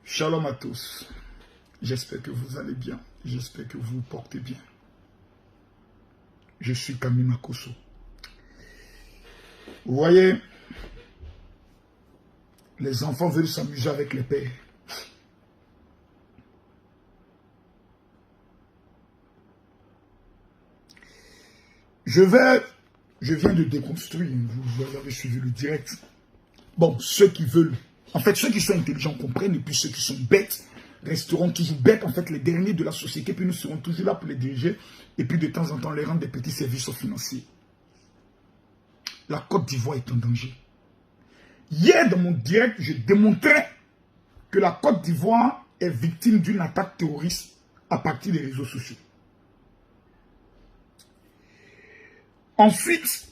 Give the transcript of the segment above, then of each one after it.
Shalom à tous. J'espère que vous allez bien. J'espère que vous vous portez bien. Je suis Camille Makosso. Vous voyez, les enfants veulent s'amuser avec les pères. Je viens de déconstruire, vous avez suivi le direct. Bon, ceux qui veulent, en fait, ceux qui sont intelligents comprennent, et puis ceux qui sont bêtes resteront toujours bêtes, en fait, les derniers de la société, puis nous serons toujours là pour les diriger, et puis de temps en temps, les rendre des petits services financiers. La Côte d'Ivoire est en danger. Hier, dans mon direct, je démontrais que la Côte d'Ivoire est victime d'une attaque terroriste à partir des réseaux sociaux. Ensuite,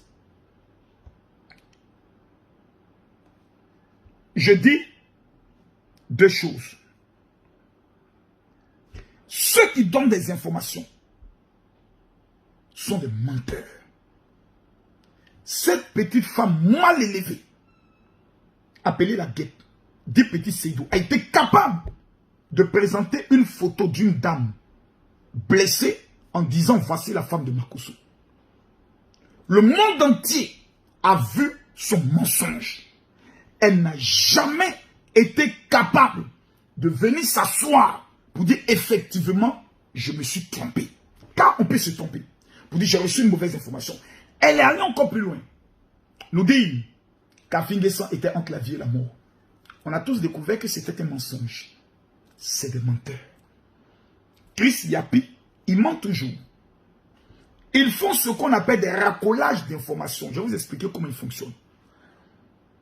je dis deux choses. Ceux qui donnent des informations sont des menteurs. Cette petite femme mal élevée, appelée la guêpe, des petits Seydou, a été capable de présenter une photo d'une dame blessée en disant « Voici la femme de Makosso ». Le monde entier a vu son mensonge. Elle n'a jamais été capable de venir s'asseoir pour dire effectivement, je me suis trompé. Car on peut se tromper. Pour dire, j'ai reçu une mauvaise information. Elle est allée encore plus loin. Nous dit qu'Afinguessan était entre la vie et la mort. On a tous découvert que c'était un mensonge. C'est des menteurs. Chris Yapi, il ment toujours. Ils font ce qu'on appelle des racolages d'informations. Je vais vous expliquer comment ils fonctionnent.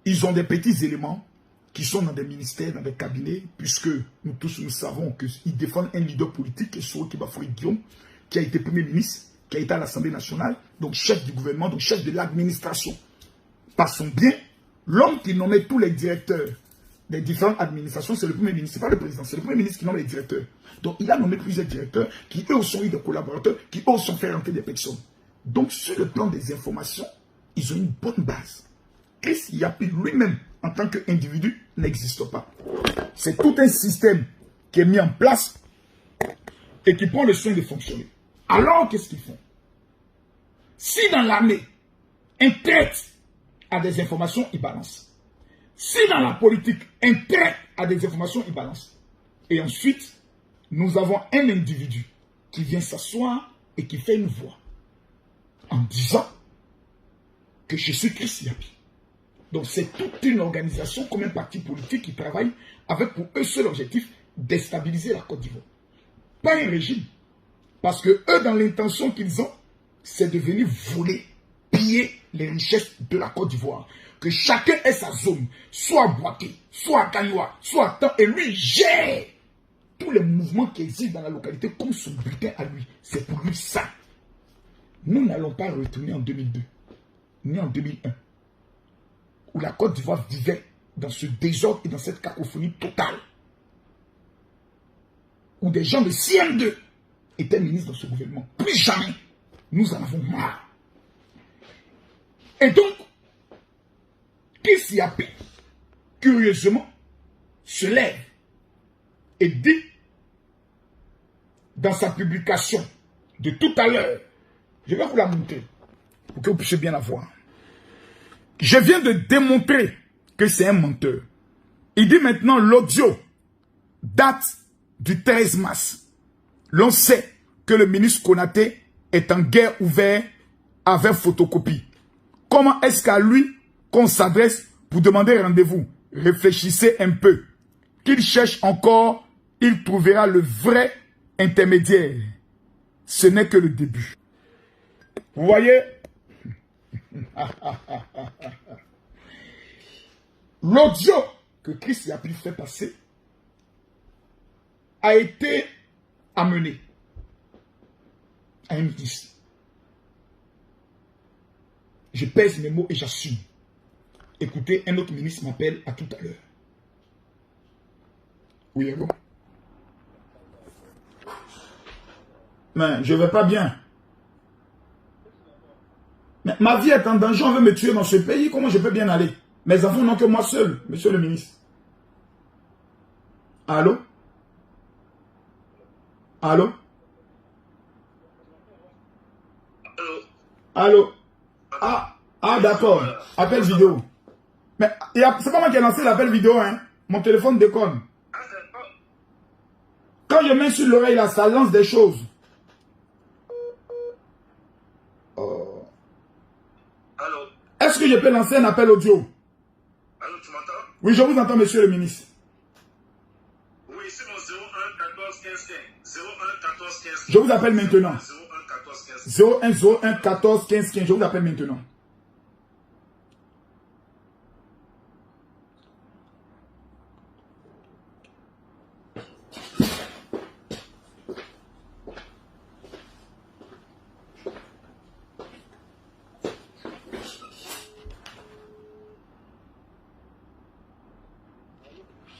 Ils ont des petits éléments qui sont dans des ministères, dans des cabinets, puisque nous tous nous savons qu'ils défendent un leader politique, qui est Soro Kibafouri Guillaume, qui a été Premier ministre, qui a été à l'Assemblée nationale, donc chef du gouvernement, donc chef de l'administration. Par son bien, l'homme qui nommait tous les directeurs des différentes administrations, c'est le Premier ministre, ce n'est pas le président, c'est le Premier ministre qui nomme les directeurs. Donc il a nommé plusieurs directeurs qui eux sont eu des collaborateurs, qui eux sont fait rentrer des personnes. Donc sur le plan des informations, ils ont une bonne base. Chris Yapi lui-même, en tant qu'individu, n'existe pas. C'est tout un système qui est mis en place et qui prend le soin de fonctionner. Alors, qu'est-ce qu'ils font? Si dans l'armée, un traite à des informations, il balance. Si dans la politique, un traite à des informations, il balance. Et ensuite, nous avons un individu qui vient s'asseoir et qui fait une voix en disant que je suis Chris Yapi. Donc c'est toute une organisation comme un parti politique qui travaille avec pour eux seul objectif déstabiliser la Côte d'Ivoire. Pas un régime. Parce que eux, dans l'intention qu'ils ont, c'est de venir voler, piller les richesses de la Côte d'Ivoire. Que chacun ait sa zone, soit à Boaké, soit à Kagnoa, soit à Tan, et lui gère tous les mouvements qui existent dans la localité comme son butin à lui. C'est pour lui ça. Nous n'allons pas retourner en 2002, ni en 2001. Où la Côte d'Ivoire vivait dans ce désordre et dans cette cacophonie totale. Où des gens de CM2 étaient ministres dans ce gouvernement. Plus jamais. Nous en avons marre. Et donc, Chris Yapi, curieusement, se lève et dit dans sa publication de tout à l'heure, je vais vous la montrer pour que vous puissiez bien la voir. Je viens de démontrer que c'est un menteur. Il dit maintenant l'audio date du 13 mars. L'on sait que le ministre Konaté est en guerre ouverte avec photocopie. Comment est-ce qu'à lui qu'on s'adresse pour demander rendez-vous? Réfléchissez un peu. Qu'il cherche encore, il trouvera le vrai intermédiaire. Ce n'est que le début. Vous voyez? L'audio que Chris Yapi fait passer a été amené à un ministre. Je pèse mes mots et j'assume. Écoutez, un autre ministre m'appelle à tout à l'heure. Oui, allô? Mais je ne vais pas bien. Mais ma vie est en danger, on veut me tuer dans ce pays, comment je peux bien aller? Mes enfants n'ont que moi seul, monsieur le ministre. Allô? Allô? Allô? Ah d'accord. Appel vidéo. Mais c'est pas moi qui ai lancé l'appel vidéo, hein. Mon téléphone déconne. Quand je mets sur l'oreille là, ça lance des choses. Oh. Allô? Est-ce que je peux lancer un appel audio? Allô, tu m'entends? Oui, je vous entends, monsieur le ministre. Oui, c'est mon 01 14 15 15. 01 14 15 15. Je vous appelle maintenant. 01 14 15 15. 01 01 14 15 15. Je vous appelle maintenant.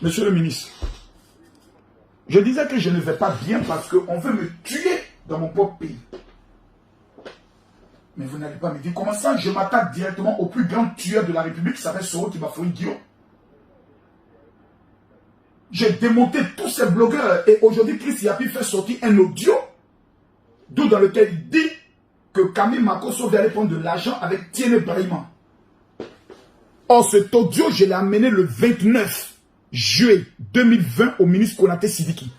Monsieur le ministre, je disais que je ne vais pas bien parce qu'on veut me tuer dans mon propre pays. Mais vous n'allez pas me dire comment ça, je m'attaque directement au plus grand tueur de la République qui s'appelle Soro Tibafoy Guillaume. J'ai démonté tous ces blogueurs et aujourd'hui Chris Yapi fait sortir un audio d'où dans lequel il dit que Camille Makosso va aller prendre de l'argent avec Tiene Brahima. Or cet audio, je l'ai amené le 29 juillet 2020 au ministre Konaté Sidiki.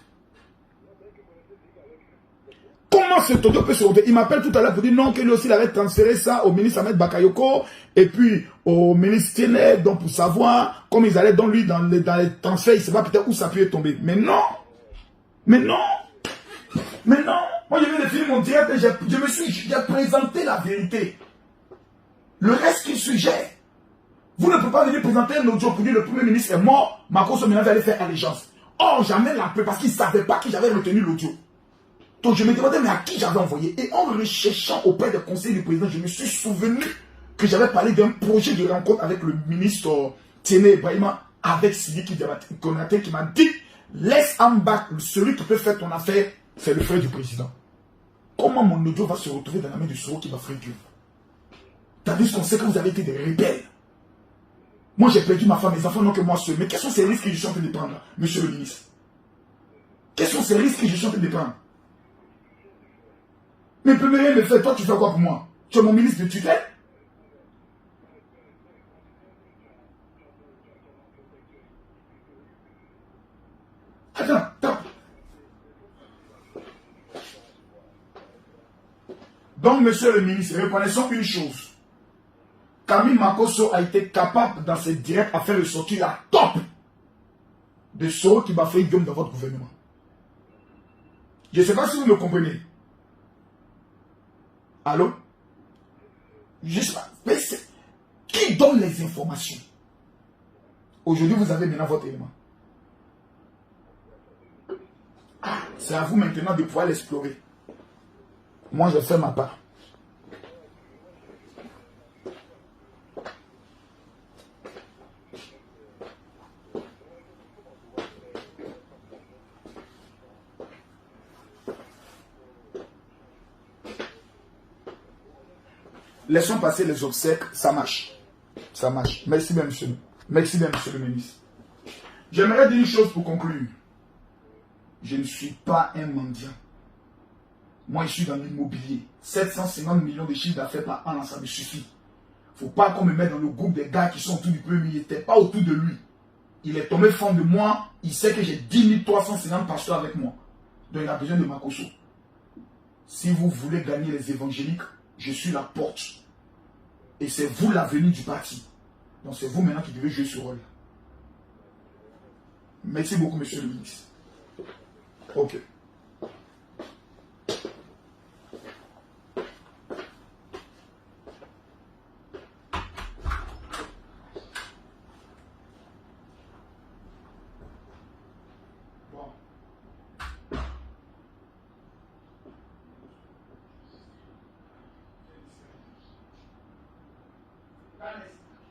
Comment cet audio peut se retrouver? Il m'appelle tout à l'heure pour dire non, que lui aussi il avait transféré ça au ministre Ahmed Bakayoko et puis au ministre Tiene, donc pour savoir comment ils allaient dans lui dans les transferts, il ne sait pas peut-être où ça peut tomber. Mais non! Mais non! Mais non! Moi je viens de finir mon direct et j'ai présenté la vérité. Le reste qui suggère. Vous ne pouvez pas venir présenter un audio pour dire le Premier ministre est mort, Makosso maintenant va aller faire allégeance. Or, jamais la paix parce qu'il ne savait pas que j'avais retenu l'audio. Donc je me demandais mais à qui j'avais envoyé. Et en recherchant auprès des conseils du président, je me suis souvenu que j'avais parlé d'un projet de rencontre avec le ministre Tiene Brahima avec Sidiki Konaté qui m'a dit laisse en bas celui qui peut faire ton affaire, c'est le frère du président. Comment mon audio va se retrouver dans la main du Soro qui va faire Dieu? Tandis qu'on sait que vous avez été des rebelles. Moi, j'ai perdu ma femme, mes enfants n'ont que moi seul. Mais quels sont ces risques que je suis en train de prendre, monsieur le ministre? Quels sont ces risques que je suis en train de prendre? Mais peux rien me faire, toi, tu fais quoi pour moi? Tu es mon ministre de tutelle? Attends. Donc, monsieur le ministre, reconnaissons une chose. Camille Makosso a été capable dans ses directs à faire ressortir la top de Soro Tibafoy Guillaume dans votre gouvernement. Je ne sais pas si vous me comprenez. Allô? Je sais pas. Mais qui donne les informations? Aujourd'hui, vous avez maintenant votre élément. Ah, c'est à vous maintenant de pouvoir l'explorer. Moi, je fais ma part. Laissons passer les obsèques, ça marche. Ça marche. Merci bien, monsieur. Merci bien, monsieur le ministre. J'aimerais dire une chose pour conclure. Je ne suis pas un mendiant. Moi, je suis dans l'immobilier. 750 millions de chiffres d'affaires par an, ça me suffit. Il ne faut pas qu'on me mette dans le groupe des gars qui sont autour du premier. Il n'était pas autour de lui. Il est tombé fond de moi. Il sait que j'ai 10 350 pasteurs avec moi. Donc, il a besoin de Makosso. Si vous voulez gagner les évangéliques, je suis la porte. Et c'est vous l'avenir du parti. Donc c'est vous maintenant qui devez jouer ce rôle. Merci beaucoup, monsieur le ministre. Ok.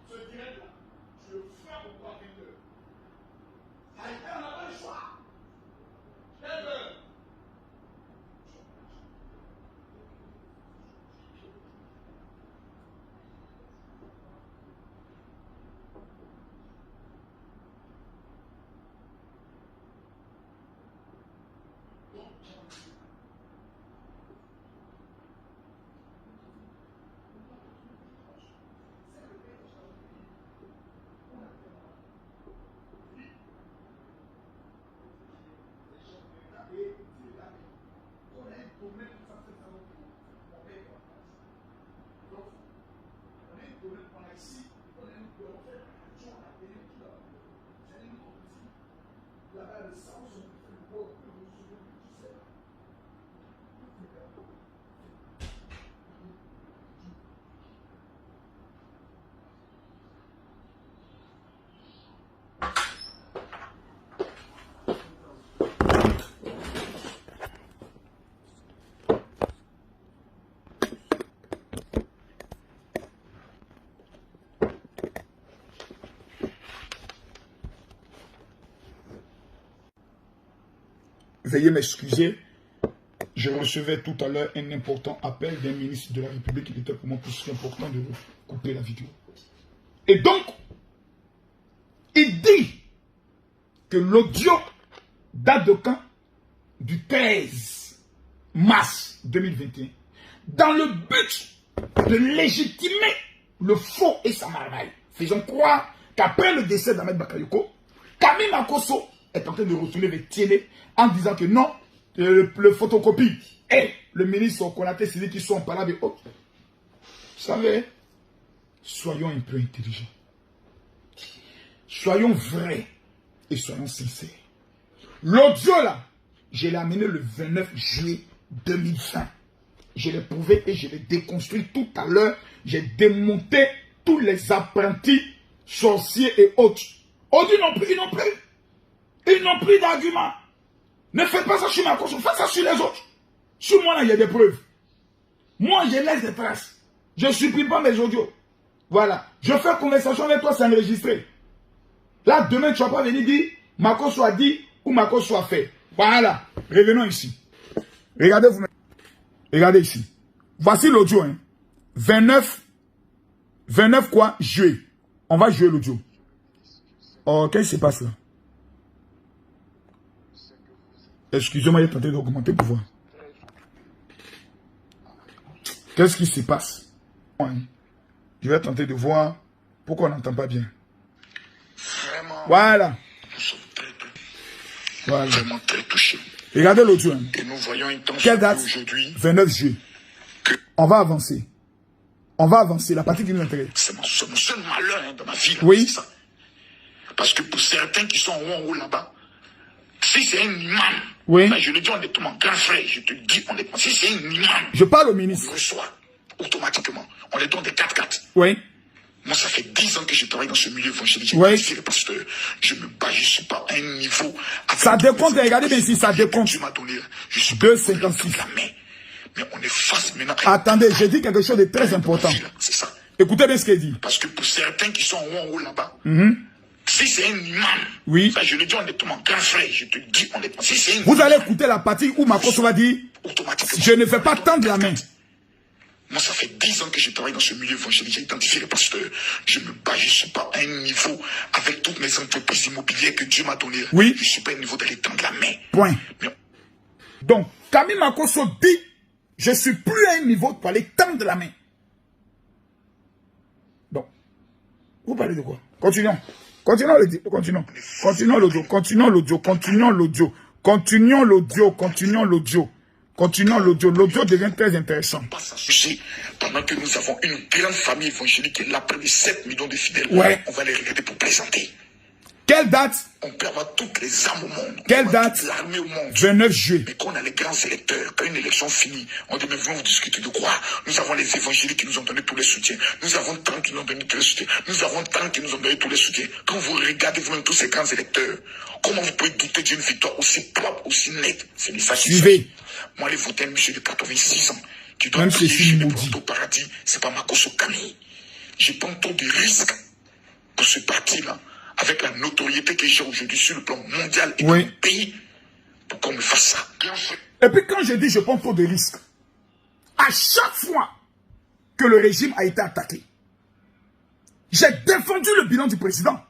Ce direct-là, je frappe au 3 20 heures. On n'a pas le choix. Veuillez m'excuser, je recevais tout à l'heure un important appel d'un ministre de la République. Il était pour moi plus important de couper la vidéo. Et donc, il dit que l'audio date de quand? Du 13 mars 2021. Dans le but de légitimer le faux et sa marmaille. Faisons croire qu'après le décès d'Ahmed Bakayoko, Camille Makosso est en train de retourner vers Tiélé en disant que non, le photocopie et le ministre Konaté s'est dit qu'ils sont en parole. Oh. Vous savez, soyons un peu intelligents. Soyons vrais et soyons sincères. L'audio là, je l'ai amené le 29 juillet 2020. Je l'ai prouvé et je l'ai déconstruit tout à l'heure. J'ai démonté tous les apprentis, sorciers et autres. Aujourd'hui non plus, ils n'ont plus d'arguments. Ne faites pas ça sur ma cause, faites ça sur les autres. Sur moi là, il y a des preuves. Moi, je laisse des traces. Je ne supprime pas mes audios. Voilà. Je fais conversation avec toi, c'est enregistré. Là, demain, tu ne vas pas venir dire Mako soit dit ou Mako soit fait. Voilà. Revenons ici. Regardez vous. Regardez ici. Voici l'audio. Hein. 29 quoi? Juillet. On va jouer l'audio. Oh, qu'est-ce qui se passe là? Excusez-moi, j'ai tenté d'augmenter pour voir. Qu'est-ce qui se passe? Je vais tenter de voir pourquoi on n'entend pas bien. Vraiment. Voilà. Nous sommes Voilà. vraiment très touchés. Regardez l'audio. Hein. Et nous voyons une tension Quelle date? aujourd'hui. 29 juillet. On va avancer. On va avancer. La partie qui nous intéresse. C'est mon seul malheur hein, dans ma vie. Là, oui. Ça. Parce que pour certains qui sont en haut là-bas, si c'est un imam, oui. Ben je le dis honnêtement, grand frère, je te dis honnêtement, si c'est un imam, je parle au ministre. On reçoit automatiquement. On les donne des 4-4. Oui. Moi, ça fait 10 ans que je travaille dans ce milieu évangélique. Oui. Je le pasteur, je me bats, je ne suis pas à un niveau. Ça décompte, regardez bien ici, ça décompte. Tu m'as donné, je suis 2,56. Mais on est face maintenant. Attendez, j'ai dit quelque chose de très important. C'est ça. Écoutez bien ce qu'il dit. Parce que pour certains qui sont en haut là-bas, si c'est un imam, oui. Ben je le dis honnêtement, grand frère, je te dis honnêtement, si c'est un vous allez écouter la partie où Makosso va dire, je ne vais pas tendre la main. Moi, ça fait 10 ans que je travaille dans ce milieu évangélique. J'ai identifié les pasteurs. Je me bats, je ne suis pas à un niveau avec toutes mes entreprises immobilières que Dieu m'a données. Oui. Je ne suis pas à un niveau d'aller tendre la main. Point. Mais... Donc, Camille Makosso dit, je ne suis plus à un niveau pour aller tendre la main. Donc, vous parlez de quoi? Continuons. Continuons l'audio. Continuons l'audio. Continuons l'audio. Continuons l'audio. Continuons l'audio. Continuons l'audio. Continuons l'audio. L'audio devient très intéressant. Pendant que nous avons une grande famille évangélique qui est là, près de 7 millions de fidèles, ouais. On va les regarder pour plaisanter. Quelle date? On peut avoir toutes les âmes au monde. Quelle date? L'armée au monde. 29 juillet. Mais quand on a les grands électeurs, quand une élection finit, on dit mais venons vous discuter de quoi? Nous avons les évangéliques qui nous ont donné tous les soutiens. Nous avons tant qui nous ont donné tous les soutiens. Nous avons tant qui nous ont donné tous les soutiens. Quand vous regardez vous-même tous ces grands électeurs, comment vous pouvez douter d'une victoire aussi propre, aussi nette? C'est ça. Suivez. Moi, les voter un monsieur de 86 ans qui doit même prier le au paradis, c'est pas Makosso Camille. Je prends trop de risques pour ce parti-là, avec la notoriété que j'ai aujourd'hui sur le plan mondial et dans le pays, pour qu'on me fasse ça. Et puis quand je dis je prends trop de risques, à chaque fois que le régime a été attaqué, j'ai défendu le bilan du président.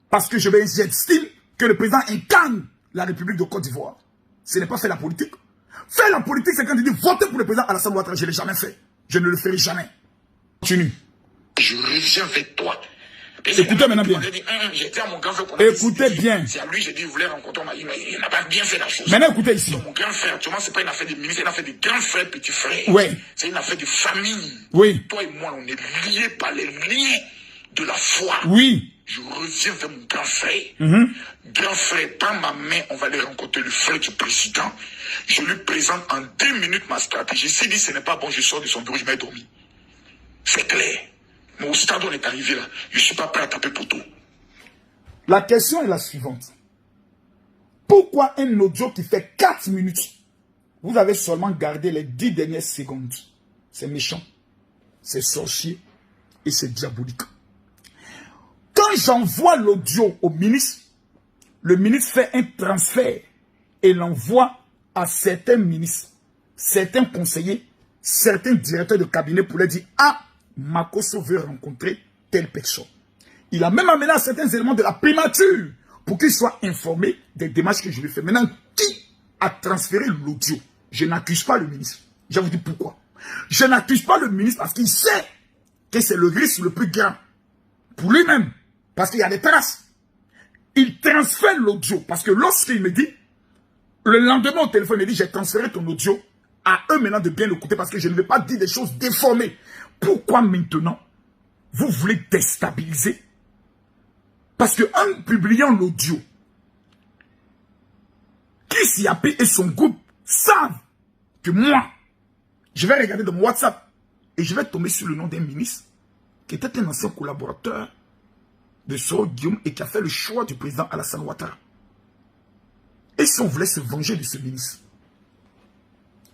Parce que j'estime que le président incarne la République de Côte d'Ivoire. Ce n'est pas faire la politique. Faire la politique, c'est quand il dit voter pour le président Alassane Ouattara. Je ne l'ai jamais fait. Je ne le ferai jamais. Continue. Je reviens avec toi. Écoutez maintenant bien. Écoutez bien. C'est à lui, j'ai dit, il voulait rencontrer ma il n'a pas bien fait la chose. Maintenant, écoutez ici. Donc, mon grand frère, tu vois, c'est pas une affaire de ministre, c'est une affaire de grand frère, petit frère. Oui. C'est une affaire de famille. Oui. Toi et moi, on est liés par les liens de la foi. Oui. Je reviens vers mon grand frère. Grand frère, par ma main, on va aller rencontrer le frère du président. Je lui présente en 2 minutes ma stratégie. S'il dit ce n'est pas bon, je sors de son bureau, je vais dormir. C'est clair. Mais au stade où on est arrivé là, je ne suis pas prêt à taper pour tout. La question est la suivante. Pourquoi un audio qui fait 4 minutes, vous avez seulement gardé les 10 dernières secondes? C'est méchant, c'est sorcier et c'est diabolique. Quand j'envoie l'audio au ministre, le ministre fait un transfert et l'envoie à certains ministres, certains conseillers, certains directeurs de cabinet pour leur dire « Ah, Makosso veut rencontrer telle personne. » Il a même amené à certains éléments de la primature pour qu'ils soient informés des démarches que je lui fais. Maintenant, qui a transféré l'audio? Je n'accuse pas le ministre. Je vais vous dire pourquoi. Je n'accuse pas le ministre parce qu'il sait que c'est le risque le plus grand pour lui-même. Parce qu'il y a des traces. Il transfère l'audio. Parce que lorsqu'il me dit, le lendemain au téléphone, il me dit, j'ai transféré ton audio. À eux maintenant de bien l'écouter parce que je ne vais pas dire des choses déformées. Pourquoi maintenant, vous voulez déstabiliser? Parce que en publiant l'audio, Chris Yapi et son groupe savent que moi, je vais regarder dans mon WhatsApp et je vais tomber sur le nom d'un ministre qui était un ancien collaborateur de Soro Guillaume et qui a fait le choix du président Alassane Ouattara. Et si on voulait se venger de ce ministre,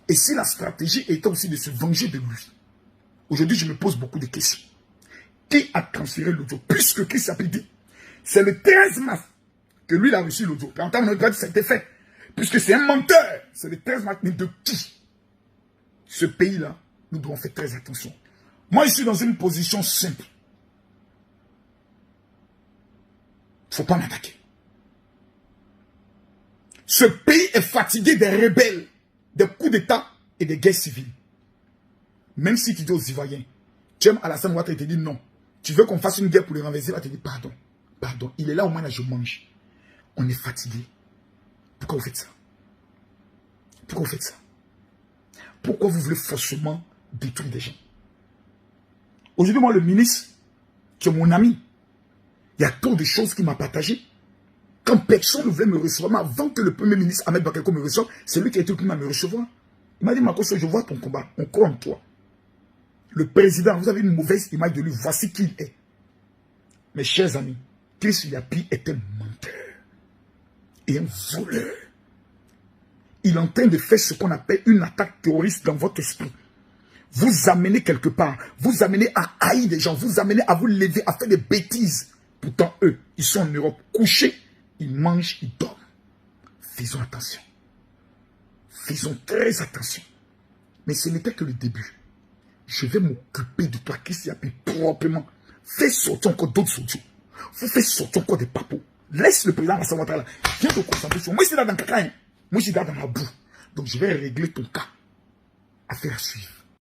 et si la stratégie était aussi de se venger de lui, aujourd'hui je me pose beaucoup de questions. Qui a transféré l'audio? Puisque Chris Yapi dit, c'est le 13 mars que lui il a reçu l'audio. En tant que ça a été fait. Puisque c'est un menteur. C'est le 13 mars. Mais de qui? Ce pays-là, nous devons faire très attention. Moi, je suis dans une position simple. Il ne faut pas m'attaquer. Ce pays est fatigué des rebelles, des coups d'État et des guerres civiles. Même si tu dis aux Ivoiriens, tu aimes Alassane Ouattara, il te dit non. Tu veux qu'on fasse une guerre pour le renverser, il va te dire pardon. Pardon, il est là au moins là, je mange. On est fatigué. Pourquoi vous faites ça? Pourquoi vous faites ça? Pourquoi vous voulez forcément détruire des gens? Aujourd'hui, moi, le ministre, qui est mon ami, il y a tant de choses qu'il m'a partagées. Quand personne ne voulait me recevoir, avant que le premier ministre Ahmed Bakayoko me reçoive, c'est lui qui a été occupé à me recevoir. Il m'a dit, Makosso, je vois ton combat, on croit en toi. Le président, vous avez une mauvaise image de lui, voici qui il est. Mes chers amis, Chris Yapi est un menteur et un voleur. Il est en train de faire ce qu'on appelle une attaque terroriste dans votre esprit. Vous amenez quelque part, vous amenez à haïr des gens, vous amenez à vous lever, à faire des bêtises. Pourtant, eux, ils sont en Europe couchés, ils mangent, ils dorment. Faisons attention. Faisons très attention. Mais ce n'était que le début. Je vais m'occuper de toi, Chris Yapi, proprement. Fais sortir encore d'autres audios. Vous faites sortir encore des papos. Laisse le président Alassane Ouattara là. Viens te concentrer sur moi. Moi, je suis là dans le caca. Moi, je suis là dans la boue. Donc, je vais régler ton cas. Affaire à suivre.